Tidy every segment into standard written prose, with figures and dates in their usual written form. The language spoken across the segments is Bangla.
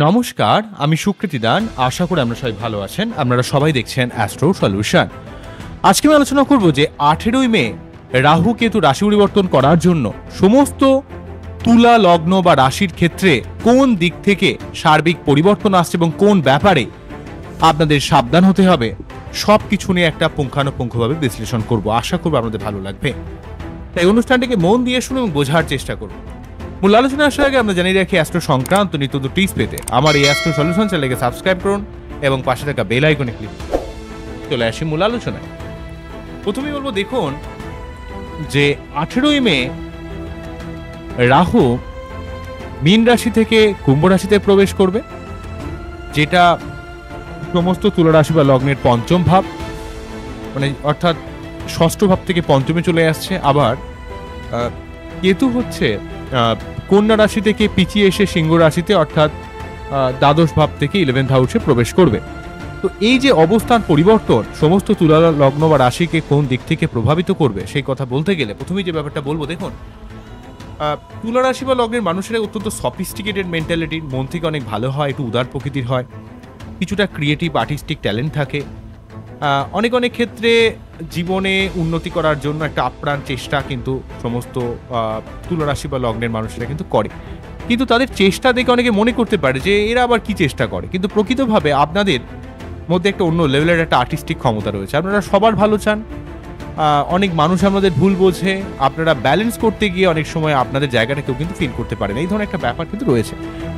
নমস্কার, আমি সুকৃতি দান। আশা করি আমরা সবাই ভালো আছেন। আপনারা সবাই দেখছেন অ্যাস্ট্রো সলিউশন। আজকে আমি আলোচনা করব যে 18ই মে রাহু কেতু রাশি পরিবর্তন করার জন্য সমস্ত তুলা লগ্ন বা রাশির ক্ষেত্রে কোন দিক থেকে সার্বিক পরিবর্তন আসছে এবং কোন ব্যাপারে আপনাদের সাবধান হতে হবে, সব কিছু নিয়ে একটা পুঙ্খানুপুঙ্খভাবে বিশ্লেষণ করব। আশা করব আপনাদের ভালো লাগবে। তাই অনুষ্ঠানটিকে মন দিয়ে শুনে এবং বোঝার চেষ্টা করব। মূল আলোচনা আসার আগে আমরা জানিয়ে রাখি, অ্যাস্ট্রো সংক্রান্ত নিত্য টিপস পেতে আমার এই অ্যাস্ট্রো সলিউশন চ্যানেলকে সাবস্ক্রাইব করুন এবং পাশে থাকা বেল আইকনে ক্লিক করুন। চলে আসি মূল আলোচনায়। প্রথমেই বলবো, দেখুন যে 18ই মে রাহু মীন রাশি থেকে কুম্ভ রাশিতে প্রবেশ করবে, যেটা সমস্ত তুলা রাশি বা লগ্নের পঞ্চম ভাব, মানে অর্থাৎ ষষ্ঠ ভাব থেকে পঞ্চমে চলে আসছে। আবার কেতু হচ্ছে কন্যা রাশি থেকে পিছিয়ে এসে সিংহ রাশিতে অর্থাৎ দ্বাদশ ভাব থেকে 11th হাউসে প্রবেশ করবে। তো এই যে অবস্থান পরিবর্তন সমস্ত তুলা লগ্ন বা রাশিকে কোন দিক থেকে প্রভাবিত করবে সেই কথা বলতে গেলে প্রথমেই যে ব্যাপারটা বলবো, দেখুন তুলা রাশি বা লগ্নের মানুষেরা অত্যন্ত সফিস্টিকেটেড মেন্টালিটির, মন থেকে অনেক ভালো হয়, একটু উদার প্রকৃতির হয়, কিছুটা ক্রিয়েটিভ আর্টিস্টিক ট্যালেন্ট থাকে, অনেক ক্ষেত্রে জীবনে উন্নতি করার জন্য একটা আপ্রাণ চেষ্টা কিন্তু সমস্ত তুলা রাশি বা লগ্নের মানুষেরা কিন্তু করে। কিন্তু তাদের চেষ্টা দেখে অনেকে মনে করতে পারে যে এরা আবার কি চেষ্টা করে, কিন্তু প্রকৃতভাবে আপনাদের মধ্যে একটা অন্য লেভেলের একটা আর্টিস্টিক ক্ষমতা রয়েছে। আপনারা সবার ভালো চান, অনেক মানুষ আপনাদের ভুল বোঝে, আপনারা ব্যালেন্স করতে গিয়ে অনেক সময় আপনাদের জায়গাটা কেউ কিন্তু ফিল করতে পারে না, এই ধরনের একটা ব্যাপার কিন্তু রয়েছে।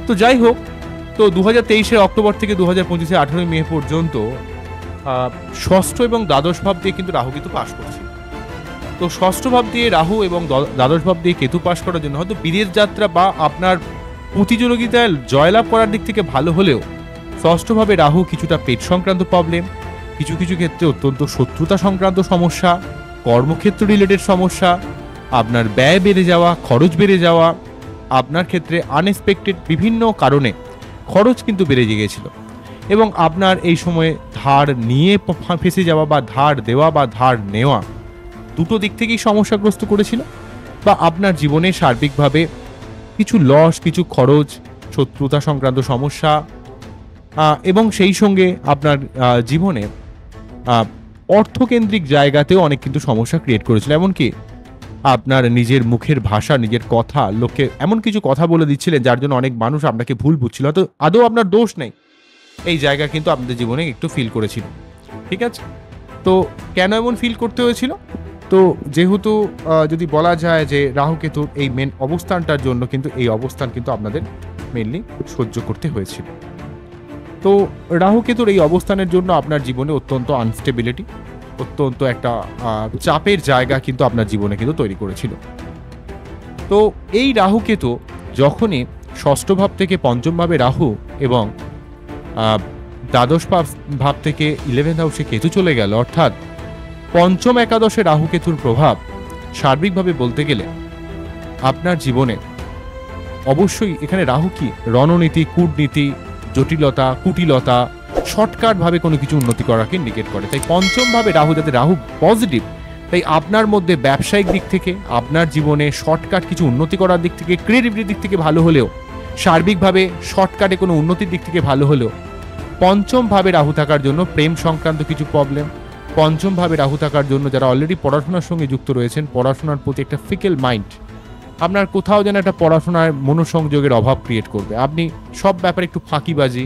তো যাই হোক, তো 2023 অক্টোবর থেকে 2025 18ই মে পর্যন্ত ষষ্ঠ এবং দ্বাদশ ভাব দিয়ে কিন্তু রাহু কেতু পাশ করছে। তো ষষ্ঠ ভাব দিয়ে রাহু এবং দ্বাদশ ভাব দিয়ে কেতু পাশ করার জন্য হয়তো বিদেশ যাত্রা বা আপনার প্রতিযোগিতায় জয়লাভ করার দিক থেকে ভালো হলেও ষষ্ঠভাবে রাহু কিছুটা পেট সংক্রান্ত প্রবলেম, কিছু ক্ষেত্রে অত্যন্ত শত্রুতা সংক্রান্ত সমস্যা, কর্মক্ষেত্র রিলেটেড সমস্যা, আপনার ব্যয় বেড়ে যাওয়া, খরচ বেড়ে যাওয়া, আপনার ক্ষেত্রে আনএক্সপেক্টেড বিভিন্ন কারণে খরচ কিন্তু বেড়ে গিয়েছিল এবং আপনার এই সময়ে ধার নিয়ে ফেসে যাওয়া বা ধার দেওয়া বা ধার নেওয়া দুটো দিক থেকেই সমস্যাগ্রস্ত করেছিল, বা আপনার জীবনে সার্বিকভাবে কিছু লস, কিছু খরচ, শত্রুতা সংক্রান্ত সমস্যা এবং সেই সঙ্গে আপনার জীবনে অর্থকেন্দ্রিক জায়গাতেও অনেক কিন্তু সমস্যা ক্রিয়েট করেছিল। এমনকি আপনার নিজের মুখের ভাষা, নিজের কথা, লোককে এমন কিছু কথা বলে দিচ্ছিলেন যার জন্য অনেক মানুষ আপনাকে ভুল বুঝছিল, তো আদৌ আপনার দোষ নেই, এই জায়গা কিন্তু আপনাদের জীবনে একটু ফিল করেছিল। ঠিক আছে, তো কেন এমন ফিল করতে হয়েছিল? তো যেহেতু যদি বলা যায় যে রাহু কেতুর এই মেন অবস্থানটার জন্য কিন্তু এই অবস্থান কিন্তু আপনাদের মেনলি সহ্য করতে হয়েছিল। তো রাহু কেতুর এই অবস্থানের জন্য আপনার জীবনে অত্যন্ত আনস্টেবিলিটি, অত্যন্ত একটা চাপের জায়গা কিন্তু আপনার জীবনে কিন্তু তৈরি করেছিল। তো এই রাহু কেতু যখনই ষষ্ঠ ভাব থেকে পঞ্চম ভাবে রাহু এবং দ্বাদশ ভাব থেকে 11th হাউসে কেতু চলে গেল, অর্থাৎ পঞ্চম একাদশে রাহু কেতুর প্রভাব সার্বিকভাবে বলতে গেলে আপনার জীবনে অবশ্যই এখানে রাহু কি রণনীতি, কূটনীতি, জটিলতা, কুটিলতা, শর্টকাট ভাবে কোনো কিছু উন্নতি করাকে ইন্ডিকেট করে। তাই পঞ্চম ভাবে রাহু, যাতে রাহু পজিটিভ, তাই আপনার মধ্যে ব্যবসায়িক দিক থেকে, আপনার জীবনে শর্টকাট কিছু উন্নতি করার দিক থেকে, ক্রিয়েটিভিটির দিক থেকে ভালো হলেও, সার্বিকভাবে শর্টকাটে কোনো উন্নতির দিক থেকে ভালো হলেও পঞ্চম ভাবে রাহু থাকার জন্য প্রেম সংক্রান্ত কিছু প্রবলেম, পঞ্চম ভাবে রাহু থাকার জন্য যারা অলরেডি পড়াশোনার সঙ্গে যুক্ত রয়েছেন, পড়াশোনার প্রতি একটা ফিকেল মাইন্ড, আপনার কোথাও যেন একটা পড়াশোনার মনোসংযোগের অভাব ক্রিয়েট করবে, আপনি সব ব্যাপারে একটু ফাঁকিবাজি,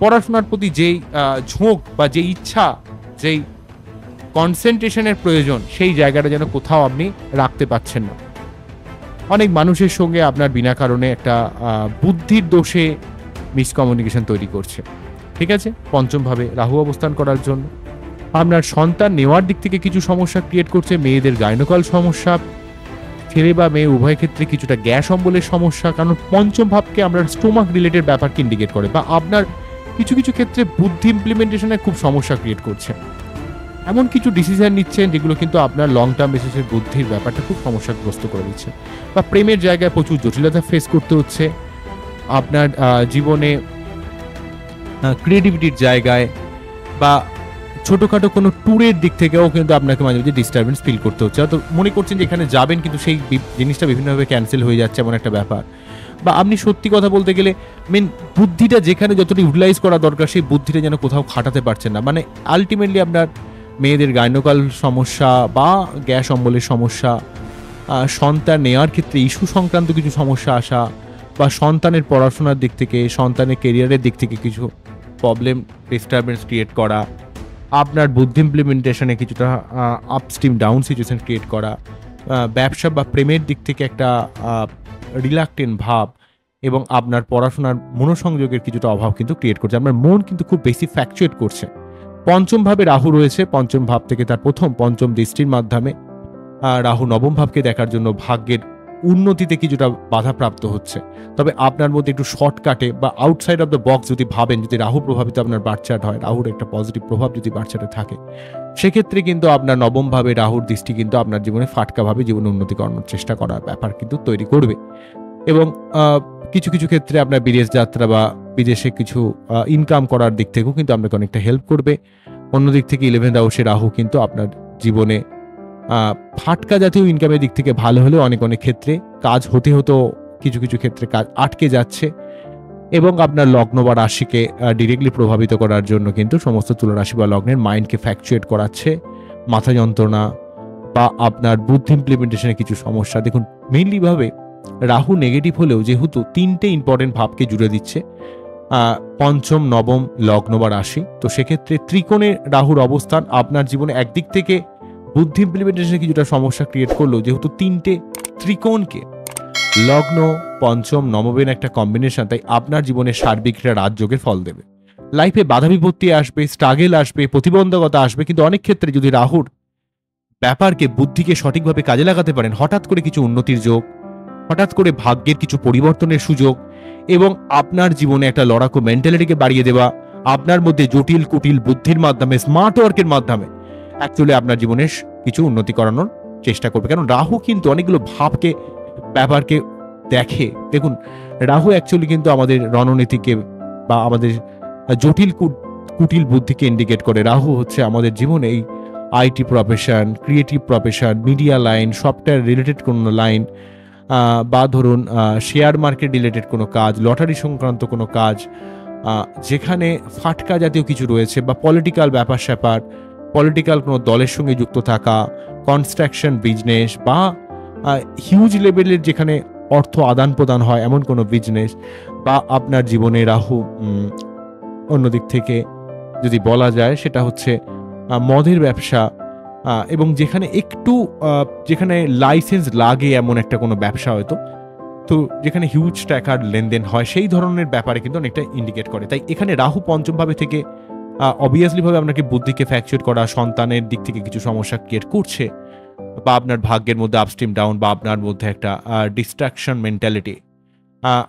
পড়াশোনার প্রতি যেই ঝোঁক বা যেই ইচ্ছা, যেই কনসেন্ট্রেশনের প্রয়োজন, সেই জায়গাটা যেন কোথাও আপনি রাখতে পারছেন না। অনেক মানুষের সঙ্গে আপনার বিনা কারণে একটা বুদ্ধির দোষে মিসকমিউনিকেশন তৈরি করছে। ঠিক আছে, পঞ্চমভাবে রাহু অবস্থান করার জন্য আপনার সন্তান নেওয়ার দিক থেকে কিছু সমস্যা ক্রিয়েট করছে, মেয়েদের গাইনোকল সমস্যা, ছেলে বা মেয়ে উভয় ক্ষেত্রে কিছুটা গ্যাস অম্বলের সমস্যা, কারণ পঞ্চম ভাবকে আমরা স্টোমাক রিলেটেড ব্যাপারকে ইন্ডিকেট করে, বা আপনার কিছু ক্ষেত্রে বুদ্ধি ইমপ্লিমেন্টেশনে খুব সমস্যা ক্রিয়েট করছে, এমন কিছু ডিসিশন নিচ্ছেন যেগুলো কিন্তু আপনার লং টার্ম বেসিসের বুদ্ধির ব্যাপারটা খুব সমস্যাগ্রস্ত করে দিচ্ছে, বা প্রেমের জায়গায় প্রচুর জটিলতা ফেস করতে হচ্ছে, আপনার জীবনে ক্রিয়েটিভিটির জায়গায় বা ছোটোখাটো কোনো ট্যুরের দিক থেকেও কিন্তু আপনাকে মাঝে মাঝে ডিস্টারবেন্স ফিল করতে হচ্ছে, হয়তো মনে করছেন যে এখানে যাবেন কিন্তু সেই জিনিসটা বিভিন্নভাবে ক্যান্সেল হয়ে যাচ্ছে, এমন একটা ব্যাপার, বা আপনি সত্যি কথা বলতে গেলে মেন বুদ্ধিটা যেখানে যতটা ইউটিলাইজ করা দরকার সেই বুদ্ধিটা যেন কোথাও খাটাতে পারছেন না। মানে আলটিমেটলি আপনার মেয়েদের গাইনোকাল সমস্যা বা গ্যাস অম্বলের সমস্যা, সন্তান নেওয়ার ক্ষেত্রে ইস্যু সংক্রান্ত কিছু সমস্যা আসা, বা সন্তানের পড়াশোনার দিক থেকে, সন্তানের কেরিয়ারের দিক থেকে কিছু প্রবলেম, ডিস্টারবেন্স ক্রিয়েট করা, আপনার বুদ্ধি ইমপ্লিমেন্টেশনে কিছুটা আপস্ট্রিম ডাউন সিচুয়েশন ক্রিয়েট করা, ব্যবসা বা প্রেমের দিক থেকে একটা রিলাক্টেন্ট ভাব, এবং আপনার পড়াশোনার মনোসংযোগের কিছুটা অভাব কিন্তু ক্রিয়েট করছে। আপনার মন কিন্তু খুব বেশি ফ্যাকচুয়েট করছে। পঞ্চম ভাবে রাহু রয়েছে, পঞ্চম ভাব থেকে তার প্রথম পঞ্চম দৃষ্টির মাধ্যমে রাহু নবম ভাবকে দেখার জন্য ভাগ্যের উন্নতিতে কিছুটা বাধাপ্রাপ্ত হচ্ছে। তবে আপনার মধ্যে একটু শর্টকাটে বা আউটসাইড অফ দ্য বক্স যদি ভাবেন, যদি রাহু প্রভাবিত আপনার বার্চার্ট হয়, রাহুর একটা পজিটিভ প্রভাব যদি বার্চার্টে থাকে, সেক্ষেত্রে কিন্তু আপনার নবম ভাবে রাহুর দৃষ্টি কিন্তু আপনার জীবনে ফাটকাভাবে জীবনে উন্নতি করানোর চেষ্টা করার ব্যাপার কিন্তু তৈরি করবে। এবং কিছু কিছু ক্ষেত্রে আপনার বিদেশ যাত্রা বা বিদেশে কিছু ইনকাম করার দিক থেকেও কিন্তু আপনাকে অনেকটা হেল্প করবে। অন্যদিক থেকে 11th হাউসে রাহু কিন্তু আপনার জীবনে ফাটকা জাতীয় ইনকামের দিক থেকে ভালো হলেও অনেক অনেক ক্ষেত্রে কাজ হতে হতো, কিছু কিছু ক্ষেত্রে কাজ আটকে যাচ্ছে, এবং আপনার লগ্ন বা রাশিকে ডিরেক্টলি প্রভাবিত করার জন্য কিন্তু সমস্ত তুলা রাশি বা লগ্নের মাইন্ডকে ফ্যাকচুয়েট করাচ্ছে, মাথা যন্ত্রণা বা আপনার বুদ্ধি ইমপ্লিমেন্টেশনে কিছু সমস্যা। দেখুন মেইনলি ভাবে রাহু নেগেটিভ হলেও যেহেতু 3টে ইম্পর্টেন্ট ভাবকে জুড়ে দিচ্ছে, পঞ্চম, নবম, লগ্ন বা রাশি, তো সেক্ষেত্রে ত্রিকোণে রাহুর অবস্থান আপনার জীবনে একদিক থেকে বুদ্ধি ইমপ্লিমেন্টেশনে কিছুটা সমস্যা ক্রিয়েট করলেও যেহেতু 3টে ত্রিকোণকে লগ্ন, পঞ্চম, নবমের একটা কম্বিনেশন, তাই আপনার জীবনে সার্বিক একটা রাজযোগের ফল দেবে। লাইফে বাধা বিপত্তি আসবে, স্ট্রাগেল আসবে, প্রতিবন্ধকতা আসবে, কিন্তু অনেক ক্ষেত্রে যদি রাহুর ব্যাপারকে, বুদ্ধিকে সঠিকভাবে কাজে লাগাতে পারেন, হঠাৎ করে কিছু উন্নতির যোগ, হঠাৎ করে ভাগ্যের কিছু পরিবর্তনের সুযোগ, এবং আপনার জীবনে একটা লড়াকু মেন্টালিটিকে বাড়িয়ে দেওয়া, আপনার মধ্যে জটিল কুটিল বুদ্ধির মাধ্যমে, স্মার্ট ওয়ার্কের মাধ্যমে অ্যাকচুয়ালি আপনার জীবনে কিছু উন্নতি করানোর চেষ্টা করবে। কারণ রাহু কিন্তু অনেকগুলো ভাবকে, ব্যাপারকে দেখে। দেখুন রাহু অ্যাকচুয়ালি কিন্তু আমাদের রণনীতিকে বা আমাদের জটিল কুটিল বুদ্ধিকে ইন্ডিকেট করে। রাহু হচ্ছে আমাদের জীবনে এই IT profession, creative profession, media line, software related কোনো লাইন, বা ধরুন শেয়ার মার্কেট রিলেটেড কোনো কাজ, লটারি সংক্রান্ত কোনো কাজ, যেখানে ফাটকা জাতীয় কিছু রয়েছে, বা পলিটিক্যাল ব্যাপার স্যাপার, পলিটিক্যাল কোনো দলের সঙ্গে যুক্ত থাকা, কনস্ট্রাকশন বিজনেস, বা হিউজ লেভেলের যেখানে অর্থ আদান প্রদান হয় এমন কোনো বিজনেস, বা আপনার জীবনে রাহু অন্যদিক থেকে যদি বলা যায় সেটা হচ্ছে মদের ব্যবসা, এবং যেখানে একটু যেখানে লাইসেন্স লাগে এমন একটা কোনো ব্যবসা হয়তো, তো যেখানে হিউজ টাকার লেনদেন হয়, সেই ধরনের ব্যাপারে কিন্তু অনেকটা ইন্ডিকেট করে। তাই এখানে রাহু পঞ্চম ভাবে থেকে অবভিয়াসলি ভাবে আপনাকে বুদ্ধিকে ফ্যাকচুয়েট করা, সন্তানের দিক থেকে কিছু সমস্যা ক্রিয়েট করছে, বা আপনার ভাগ্যের মধ্যে আপস্ট্রিম ডাউন, বা আপনার মধ্যে একটা ডিস্ট্রাকশন মেন্টালিটি,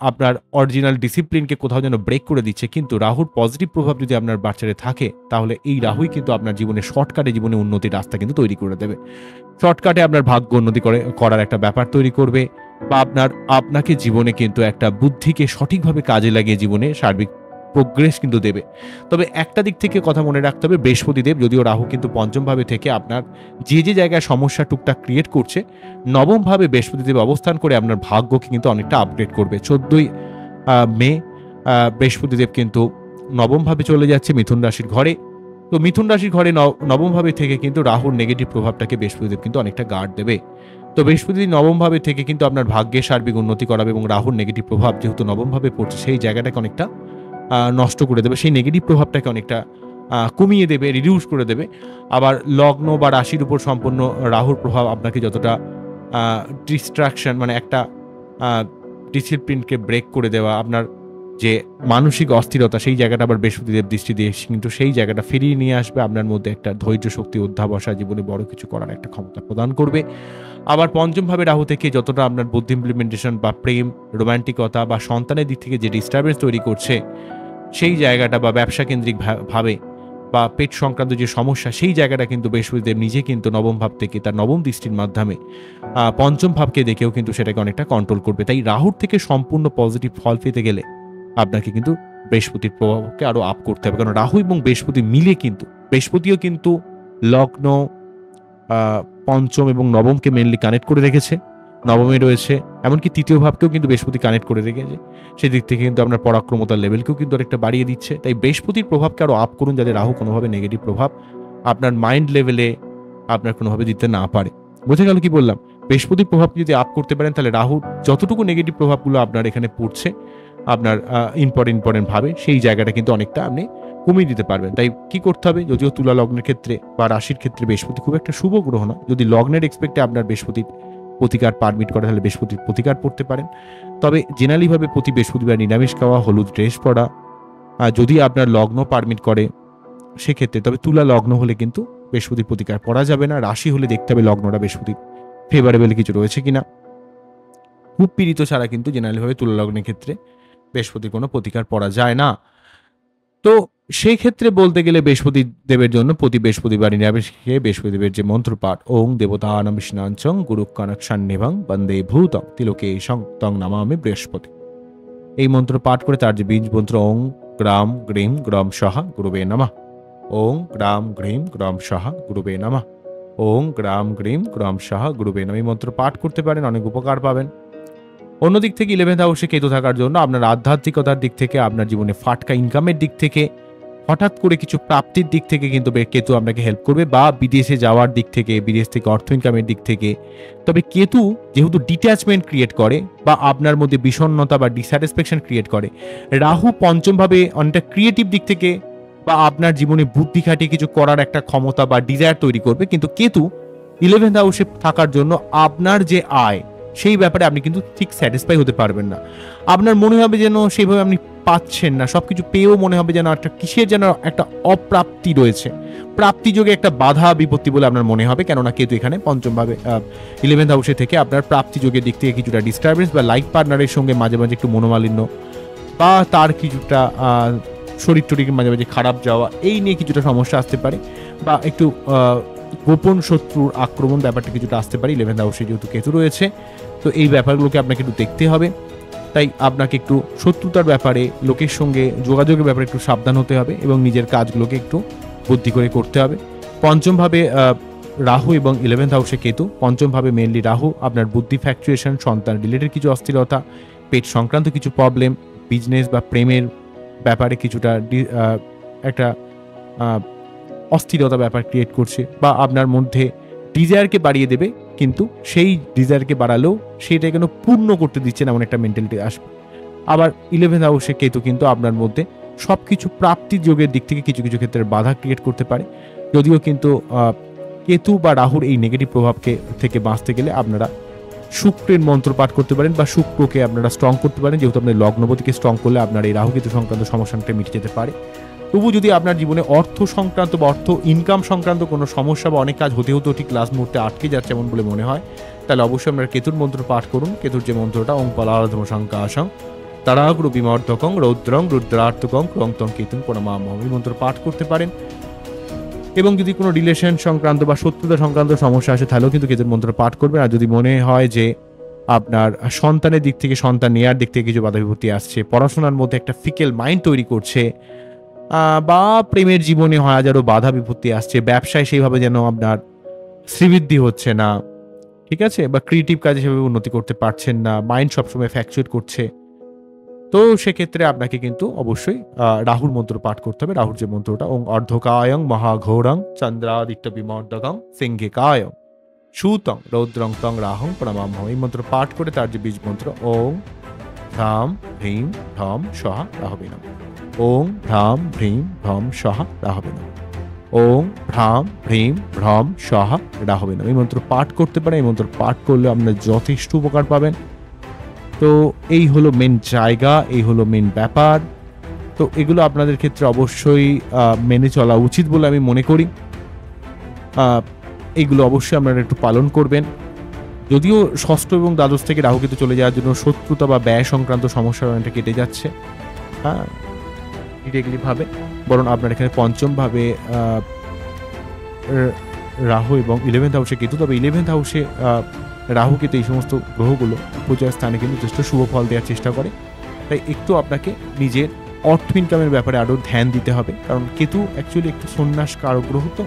আপনার অরিজিনাল ডিসিপ্লিনকে কোথাও যেন ব্রেক করে দিচ্ছে। কিন্তু রাহুর পজিটিভ প্রভাব যদি আপনার বাচ্চারে থাকে, তাহলে এই রাহুই কিন্তু আপনার জীবনে শর্টকাটে জীবনে উন্নতির রাস্তা কিন্তু তৈরি করে দেবে। শর্টকাটে আপনার ভাগ্য উন্নতি করার একটা ব্যাপার তৈরি করবে, বা আপনাকে জীবনে কিন্তু একটা বুদ্ধিকে সঠিকভাবে কাজে লাগিয়ে জীবনে সার্বিক প্রোগ্রেস কিন্তু দেবে। তবে একটা দিক থেকে কথা মনে রাখতে হবে, বৃহস্পতিদেব যদিও রাহু কিন্তু পঞ্চম ভাবে থেকে আপনার যে যে জায়গায় সমস্যা টুকটাক ক্রিয়েট করছে, নবম ভাবে বৃহস্পতিদেব অবস্থান করে আপনার ভাগ্যকে কিন্তু অনেকটা আপগ্রেড করবে। 14ই মে বৃহস্পতিদেব কিন্তু নবম ভাবে চলে যাচ্ছে মিথুন রাশির ঘরে। তো মিথুন রাশির ঘরে নবম ভাবে থেকে কিন্তু রাহুর নেগেটিভ প্রভাবটাকে বৃহস্পতিদেব কিন্তু অনেকটা গার্ড দেবে। তো বৃহস্পতি নবম ভাবে থেকে কিন্তু আপনার ভাগ্যের সার্বিক উন্নতি করাবে, এবং রাহুর নেগেটিভ প্রভাব যেহেতু নবম ভাবে পড়ছে, সেই জায়গাটাকে অনেকটা নষ্ট করে দেবে, সেই নেগেটিভ প্রভাবটাকে অনেকটা কমিয়ে দেবে, রিডিউস করে দেবে। আবার লগ্ন বা রাশির উপর সম্পূর্ণ রাহুর প্রভাব আপনাকে যতটা ডিস্ট্রাকশন, মানে একটা ডিসিপ্লিনকে ব্রেক করে দেওয়া, আপনার যে মানসিক অস্থিরতা, সেই জায়গাটা আবার বৃহস্পতিদেব দৃষ্টি দিয়ে কিন্তু সেই জায়গাটা ফিরিয়ে নিয়ে আসবে। আপনার মধ্যে একটা ধৈর্য শক্তি, অধ্যাবসায়, জীবনে বড় কিছু করার একটা ক্ষমতা প্রদান করবে। আবার পঞ্চম ভাবে রাহু থেকে যতটা আপনার বুদ্ধি ইমপ্লিমেন্টেশন বা প্রেম, রোমান্টিকতা বা সন্তানের দিক থেকে যে ডিস্টারবেন্স তৈরি করছে, সেই জায়গাটা, বা ব্যবসা কেন্দ্রিক ভাবে বা পেট সংক্রান্ত যে সমস্যা, সেই জায়গাটা কিন্তু বৃহস্পতিদেব নিজে কিন্তু নবম ভাব থেকে তার নবম দৃষ্টির মাধ্যমে পঞ্চম ভাবকে দেখেও কিন্তু সেটাকে অনেকটা কন্ট্রোল করবে। তাই রাহুর থেকে সম্পূর্ণ পজিটিভ ফল পেতে গেলে আপনাকে কিন্তু বৃহস্পতির প্রভাবকে আরো আপ করতে হবে। কারণ রাহু এবং বৃহস্পতি মিলে কিন্তু, বৃহস্পতিও কিন্তু লগ্ন, পঞ্চম এবং নবমকে মেনলি কানেক্ট করে রেখেছে, নবমে রয়েছে, এমনকি তৃতীয় ভাবকেও কিন্তু বৃহস্পতি কানেক্ট করে রেখেছে। সেদিক থেকে কিন্তু আপনার পরাক্রমতার লেভেলকেও কিন্তু অনেকটা বাড়িয়ে দিচ্ছে। তাই বৃহস্পতির প্রভাবকে আরও আপ করুন, যাতে রাহু কোনোভাবে নেগেটিভ প্রভাব আপনার মাইন্ড লেভেলে আপনার কোনোভাবে দিতে না পারে। বোঝা গেল কি বললাম? বৃহস্পতির প্রভাব যদি আপ করতে পারেন, তাহলে রাহুর যতটুকু নেগেটিভ প্রভাবগুলো আপনার এখানে পড়ছে আপনার ইম্পর্টেন্ট ভাবে, সেই জায়গাটা কিন্তু অনেকটা আপনি কমিয়ে দিতে পারবেন। তাই কি করতে হবে? যদিও তুলা লগ্নের ক্ষেত্রে বা রাশির ক্ষেত্রে বৃহস্পতি খুব একটা শুভ গ্রহ না, যদি লগ্নের এক্সপেক্টে আপনার বৃহস্পতির প্রতিকার পারমিট করে, তাহলে বৃহস্পতির প্রতিকার পড়তে পারেন। তবে জেনারেলিভাবে প্রতি বৃহস্পতিবার নিরামিষ খাওয়া, হলুদ ড্রেস পরা, যদি আপনার লগ্ন পারমিট করে সেক্ষেত্রে, তবে তুলা লগ্ন হলে কিন্তু বৃহস্পতির প্রতিকার পড়া যাবে না। রাশি হলে দেখতে হবে লগ্নটা বৃহস্পতি ফেভারেবল কিছু রয়েছে কিনা। খুব পীড়িত ছাড়া কিন্তু জেনারেলিভাবে তুলা লগ্নের ক্ষেত্রে বৃহস্পতির কোনো প্রতিকার পড়া যায় না। তো সেই ক্ষেত্রে বলতে গেলে বৃহস্পতি দেবের জন্য প্রতি বৃহস্পতিবার নিরামিষ খেয়ে বৃহস্পতি দেবের যে মন্ত্রপাঠ, ওং দেবতানাম বিষ্ণাঞ্চং গুরু কানকশান্নিভং বন্দে ভূতং তিলোকেশং তং নামামি বৃহস্পতি, এই মন্ত্র পাঠ করে তার যে বীজ মন্ত্র ওং গ্রাম গ্রীম গ্রম সহা গুরুবে নমঃ, ওং গ্রাম গ্রীম গ্রম সহা গুরুবে নমঃ, ওং গ্রাম গ্রীম গ্রম সহা গুরুবে নমঃ, এই মন্ত্র পাঠ করতে পারেন, অনেক উপকার পাবেন। অন্যদিক থেকে 11th হাউসে কেতু থাকার জন্য আপনার আধ্যাত্মিকতার দিক থেকে, আপনার জীবনে ফাটকা ইনকামের দিক থেকে, হঠাৎ করে কিছু প্রাপ্তির দিক থেকে কিন্তু কেতু আপনাকে হেল্প করবে, বা বিদেশে যাওয়ার দিক থেকে, বিদেশ থেকে অর্থ ইনকামের দিক থেকে। তবে কেতু যেহেতু ডিট্যাচমেন্ট ক্রিয়েট করে বা আপনার মধ্যে বিষণ্ণতা বা ডিস্যাটিসফ্যাকশন ক্রিয়েট করে, রাহু পঞ্চমভাবে অনেকটা ক্রিয়েটিভ দিক থেকে বা আপনার জীবনে বুদ্ধি খাটিয়ে কিছু করার একটা ক্ষমতা বা ডিজায়ার তৈরি করবে। কিন্তু কেতু 11th হাউসে থাকার জন্য আপনার যে আয়, সেই ব্যাপারে আপনি কিন্তু ঠিক স্যাটিসফাই হতে পারবেন না। আপনার মনে হবে যেন সেইভাবে আপনি পাচ্ছেন না, সবকিছু পেয়েও মনে হবে যেন একটা কিসের যেন একটা অপ্রাপ্তি রয়েছে, প্রাপ্তিযোগে একটা বাধা বিপত্তি বলে আপনার মনে হবে। কেননা কেতু এখানে পঞ্চমভাবে 11th হাউসে থেকে আপনার প্রাপ্তিযোগের দিক থেকে কিছুটা ডিস্টারবেন্স, বা লাইফ পার্টনারের সঙ্গে মাঝে মাঝে একটু মনোমালিন্য, বা তার কিছুটা শরীর টরীর মাঝে মাঝে খারাপ যাওয়া, এই নিয়ে কিছুটা সমস্যা আসতে পারে, বা একটু গোপন শত্রুর আক্রমণ ব্যাপারটা কিছুটা আসতে পারে 11th হাউসে যেহেতু কেতু রয়েছে। তো এই ব্যাপারগুলোকে আপনাকে একটু দেখতে হবে। তাই আপনাকে একটু শত্রুতার ব্যাপারে, লোকের সঙ্গে যোগাযোগের ব্যাপারে একটু সাবধান হতে হবে, এবং নিজের কাজগুলোকে একটু বুদ্ধি করে করতে হবে। পঞ্চমভাবে রাহু এবং 11th হাউসে কেতু, পঞ্চমভাবে মেনলি রাহু আপনার বুদ্ধি ফ্যাকচুয়েশন, সন্তান রিলেটেড কিছু অস্থিরতা, পেট সংক্রান্ত কিছু প্রবলেম, বিজনেস বা প্রেমের ব্যাপারে কিছুটা একটা অস্থিরতা ব্যাপার ক্রিয়েট করছে, বা আপনার মধ্যে ডিজায়ারকে বাড়িয়ে দেবে, কিন্তু সেই ডিজায়ারকে বাড়ালেও সেটা কেন পূর্ণ করতে দিচ্ছে না, এমন একটা মেন্টালিটি আসবে। আবার 11th হাউসে কেতু কিন্তু আপনার মধ্যে সবকিছু প্রাপ্তির যোগের দিক থেকে কিছু কিছু ক্ষেত্রে বাধা ক্রিয়েট করতে পারে। যদিও কিন্তু কেতু বা রাহুর এই নেগেটিভ প্রভাবকে থেকে বাঁচতে গেলে আপনারা শুক্রের মন্ত্র পাঠ করতে পারেন, বা শুক্রকে আপনারা স্ট্রং করতে পারেন, যেহেতু আপনার লগ্নপতিকে স্ট্রং করলে আপনার এই রাহু কেতু সংক্রান্ত সমস্যাটা মিটে যেতে পারে। তবু যদি আপনার জীবনে অর্থ সংক্রান্ত বা অর্থ ইনকাম সংক্রান্ত কোনো সমস্যা বা অনেক কাজ হতে হতেও ঠিক লাস্ট মুহূর্তে আটকে যাচ্ছে এমন বলে মনে হয়, তাহলে অবশ্যই আপনারা কেতুর মন্ত্র পাঠ করুন। কেতুর যে মন্ত্রটা ওং পলাধম শঙ্কাশং তারাগ্রু বিমর্দকং রৌদ্রং রুদ্রার্থকং ক্রংতং কেতুং প্রণমামহং, এই মন্ত্র পাঠ করতে পারেন। এবং যদি কোনো রিলেশন সংক্রান্ত বা শত্রুতা সংক্রান্ত সমস্যা আসে, তাহলেও কিন্তু কেতুর মন্ত্র পাঠ করবেন। আর যদি মনে হয় যে আপনার সন্তানের দিক থেকে, সন্তান নেওয়ার দিক থেকে কিছু বাধা বিপত্তি আসছে, পড়াশোনার মধ্যে একটা ফিকেল মাইন্ড তৈরি করছে, বা প্রেমের জীবনে হয় হাজারো বাধা বিপত্তি আসছে, ব্যবসায় সেইভাবে যেন আপনার শ্রীবৃদ্ধি হচ্ছে না, ঠিক আছে, বা ক্রিয়েটিভ কাজে সেভাবে উন্নতি করতে পারছেন না, মাইন্ড সবসময় ফ্যাকচুয়েট করছে, তো সেক্ষেত্রে আপনাকে কিন্তু অবশ্যই রাহুর মন্ত্র পাঠ করতে হবে। রাহুর যে মন্ত্রটা ওং অর্ধকায়ং মহাঘোরং চন্দ্রাদিত্য বিমর্দকং সিংহিকায়ং সুতং রৌদ্রং তং রাহং প্রণমামহং, এই মন্ত্র পাঠ করে তার যে বীজ মন্ত্র ওং ধাম ভ্রীম ধম সহা রাহবে নমঃ, ওং ভ্রাম ভ্রীম ভ্রম সহা রাহবে নমঃ, ওং ভ্রাম ভ্রীম ভ্রম সহা রাহবে নমঃ, এই মন্ত্র পাঠ করতে পারেন। এই মন্ত্র পাঠ করলে আপনার যথেষ্ট উপকার পাবেন। তো এই হলো মেন জায়গা, এই হলো মেন ব্যাপার। তো এগুলো আপনাদের ক্ষেত্রে অবশ্যই মেনে চলা উচিত বলে আমি মনে করি। এইগুলো অবশ্যই আপনারা একটু পালন করবেন। যদিও ষষ্ঠ এবং দ্বাদশ থেকে রাহু কেতু চলে যাওয়ার জন্য শত্রুতা বা ব্যয় সংক্রান্ত সমস্যা অনেকটা কেটে যাচ্ছে, হ্যাঁ, ডিরেক্টলি ভাবে, বরং আপনার এখানে পঞ্চমভাবে রাহু এবং 11th হাউসে কেতু। তবে 11th হাউসে রাহু কেতু এই সমস্ত গ্রহগুলো পূজার স্থানে কিন্তু যথেষ্ট শুভ ফল দেওয়ার চেষ্টা করে। তাই একটু আপনাকে নিজের অর্থ ইনকামের ব্যাপারে আরও ধ্যান দিতে হবে, কারণ কেতু অ্যাকচুয়ালি একটু সন্ন্যাস কারক গ্রহ, তো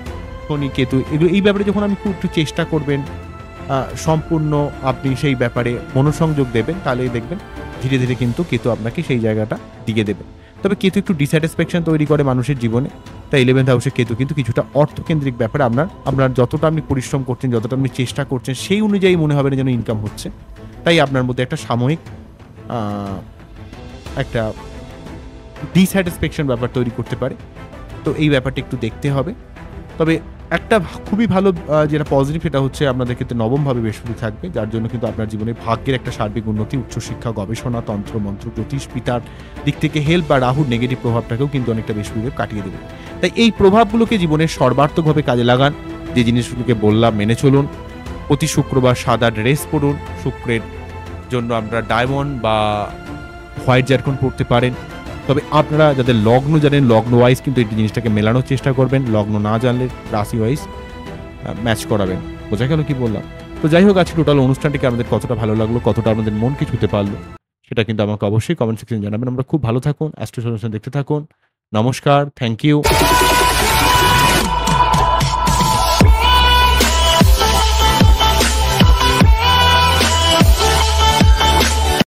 শনি কেতু এগুলো এই ব্যাপারে যখন আপনি একটু চেষ্টা করবেন, সম্পূর্ণ আপনি সেই ব্যাপারে মনোসংযোগ দেবেন, তাহলেই দেখবেন ধীরে ধীরে কিন্তু কেতু আপনাকে সেই জায়গাটা দিয়ে দেবে। তবে কেতু একটু ডিস্যাটিসফ্যাকশন তৈরি করে মানুষের জীবনে, তাই 11th হাউসে কেতু কিন্তু কিছুটা অর্থকেন্দ্রিক ব্যাপারে আপনার যতটা আপনি পরিশ্রম করছেন, যতটা আপনি চেষ্টা করছেন, সেই অনুযায়ী মনে হবে না যেন ইনকাম হচ্ছে। তাই আপনার মধ্যে একটা সাময়িক একটা ডিস্যাটিসফ্যাকশন ব্যাপার তৈরি করতে পারে। তো এই ব্যাপারটা একটু দেখতে হবে। তবে একটা খুবই ভালো যেটা পজিটিভ, সেটা হচ্ছে আপনাদের ক্ষেত্রে নবমভাবে বৃহস্পতি থাকবে, যার জন্য কিন্তু আপনার জীবনে ভাগ্যের একটা সার্বিক উন্নতি, উচ্চশিক্ষা, গবেষণা, তন্ত্র মন্ত্র, জ্যোতিষ, পিতার দিক থেকে হেল্প বা রাহুর নেগেটিভ প্রভাবটাকেও কিন্তু অনেকটা বৃহস্পতিদেব কাটিয়ে দেবে। তাই এই প্রভাবগুলোকে জীবনের সর্বার্থকভাবে কাজে লাগান। যে জিনিসগুলোকে বললাম মেনে চলুন। প্রতি শুক্রবার সাদা ড্রেস পরুন। শুক্রের জন্য আমরা ডায়মন্ড বা হোয়াইট জারকন পড়তে পারেন। তবে আপনারা যাদের লগ্ন জানেন, লগ্ন ওয়াইজ কিন্তু এই জিনিসটাকে মেলানোর চেষ্টা করবেন। লগ্ন না জানলে রাশি ওয়াইজ ম্যাচ করাবেন। বোঝা গেল কি বললাম? তো যাই হোক, আজকে টোটাল অনুষ্ঠানটিকে আমাদের কতটা ভালো লাগলো, কতটা আমাদের মনকে ছুঁতে পারলো, সেটা কিন্তু আমাকে অবশ্যই কমেন্ট সেকশনে জানাবেন। আমরা খুব ভালো থাকুন, অ্যাস্ট্রো সলিউশন দেখতে থাকুন। নমস্কার, থ্যাংক ইউ।